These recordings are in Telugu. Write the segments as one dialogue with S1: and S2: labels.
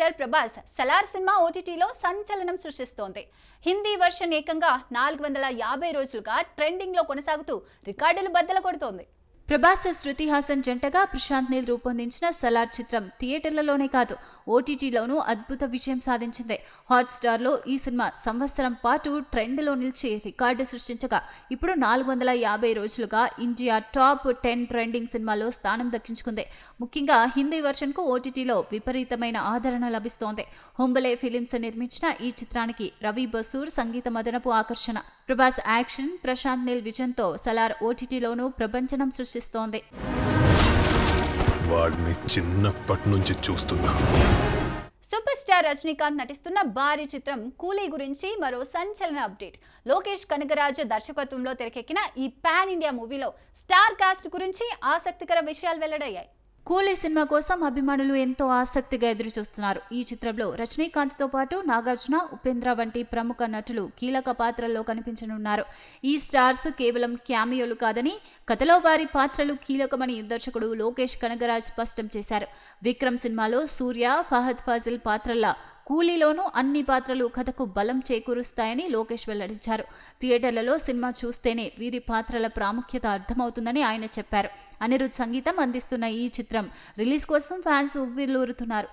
S1: స్టార్ ప్రభాస్ సలార్ సినిమా ఓటీటీలో సంచలనం సృష్టిస్తోంది. హిందీ వర్షన్ ఏకంగా 450 రోజులుగా ట్రెండింగ్ లో కొనసాగుతూ రికార్డులు బద్దలు కొడుతోంది. ప్రభాస్, శృతి హాసన్ జంటగా ప్రశాంత్ నీల్ రూపొందించిన సలార్ చిత్రం థియేటర్లలోనే కాదు ఓటీటీలోనూ అద్భుత విజయం సాధించింది. హాట్స్టార్లో ఈ సినిమా సంవత్సరం పాటు ట్రెండ్లో నిలిచి రికార్డు సృష్టించగా ఇప్పుడు 450 రోజులుగా ఇండియా టాప్ 10 ట్రెండింగ్ సినిమాలో స్థానం దక్కించుకుంది. ముఖ్యంగా హిందీ వర్షన్కు ఓటీటీలో విపరీతమైన ఆదరణ లభిస్తోంది. హుంబలే ఫిలిమ్స్ నిర్మించిన ఈ చిత్రానికి రవి బసూర్ సంగీత మదనపు ఆకర్షణ. ప్రభాస్ యాక్షన్, ప్రశాంత్ నీల్ విజన్తో సలార్ ఓటీటీలోనూ ప్రపంచనం సృష్టిస్తోంది.
S2: వాడిని చిన్నప్పటి నుంచి చూస్తున్నా.
S1: సూపర్ స్టార్ రజనీకాంత్ నటిస్తున్న భారీ చిత్రం కూలీ గురించి మరో సంచలన అప్డేట్. లోకేష్ కనగరాజు దర్శకత్వంలో తెరకెక్కిన ఈ పాన్ ఇండియా మూవీలో స్టార్ కాస్ట్ గురించి ఆసక్తికర విషయాలు వెల్లడయ్యాయి. కూలీ సినిమా కోసం అభిమానులు ఎంతో ఆసక్తిగా ఎదురుచూస్తున్నారు. ఈ చిత్రంలో రజనీకాంత్తో పాటు నాగార్జున, ఉపేంద్ర వంటి ప్రముఖ నటులు కీలక పాత్రల్లో కనిపించనున్నారు. ఈ స్టార్స్ కేవలం క్యామియోలు కాదని కథలో వారి పాత్రలు కీలకమని దర్శకుడు లోకేష్ కనగరాజ్ స్పష్టం చేశారు. విక్రమ్ సినిమాలో సూర్య, ఫహద్ ఫాజిల్ పాత్రల్లా కూలీలోనూ అన్ని పాత్రలు కథకు బలం చేకూరుస్తాయని లోకేష్ వెల్లడించారు. థియేటర్లలో సినిమా చూస్తేనే వీరి పాత్రల ప్రాముఖ్యత అర్థమవుతుందని ఆయన చెప్పారు. అనిరుద్ సంగీతం అందిస్తున్న ఈ చిత్రం రిలీజ్ కోసం ఫ్యాన్స్ ఉవ్విళ్లూరుతున్నారు.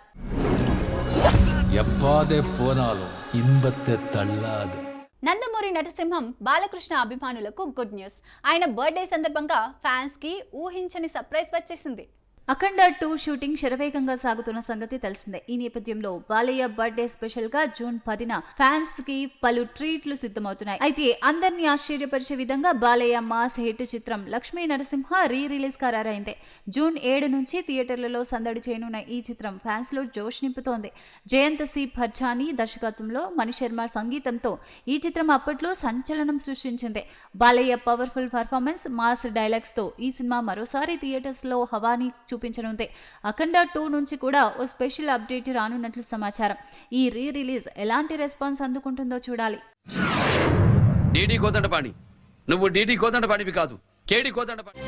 S1: నందమూరి నటసింహం బాలకృష్ణ అభిమానులకు గుడ్ న్యూస్. ఆయన బర్త్డే సందర్భంగా ఫ్యాన్స్ కి ఊహించని సర్ప్రైజ్ వచ్చేసింది. అఖండ 2 షూటింగ్ శరవేగంగా సాగుతున్న సంగతి తెలిసిందే. ఈ నేపథ్యంలో బాలయ్య బర్త్డే స్పెషల్ గా జూన్ 10న ఫ్యాన్స్ కి పలు ట్రీట్లు సిద్ధమవుతున్నాయి. అయితే అందరినీ ఆశ్చర్యపరిచే విధంగా బాలయ్య మాస్ హిట్ చిత్రం లక్ష్మీ నరసింహ రీ రిలీజ్ ఖరారైంది. జూన్ 7 నుంచి థియేటర్లలో సందడి చేయనున్న ఈ చిత్రం ఫ్యాన్స్ లో జోష్ నింపుతోంది. జయంత్ సి భజ్జాని దర్శకత్వంలో మణిశర్మ సంగీతంతో ఈ చిత్రం అప్పట్లో సంచలనం సృష్టించింది. Balayya powerful performance, mass dialogues తో ఈ సినిమా మరోసారి థియేటర్స్ లో హవాని చూపించనుంది. అఖండ 2 నుంచి కూడా ఓ స్పెషల్ అప్డేట్ రానున్నట్లు సమాచారం. ఈ రీ రిలీజ్ ఎలాంటి రెస్పాన్స్ అందుకుంటుందో చూడాలి.
S3: డీడీ కోదండపాణి, నువ్వు డీడీ కోదండపాణివి కాదు, కేడీ కోదండపాణి.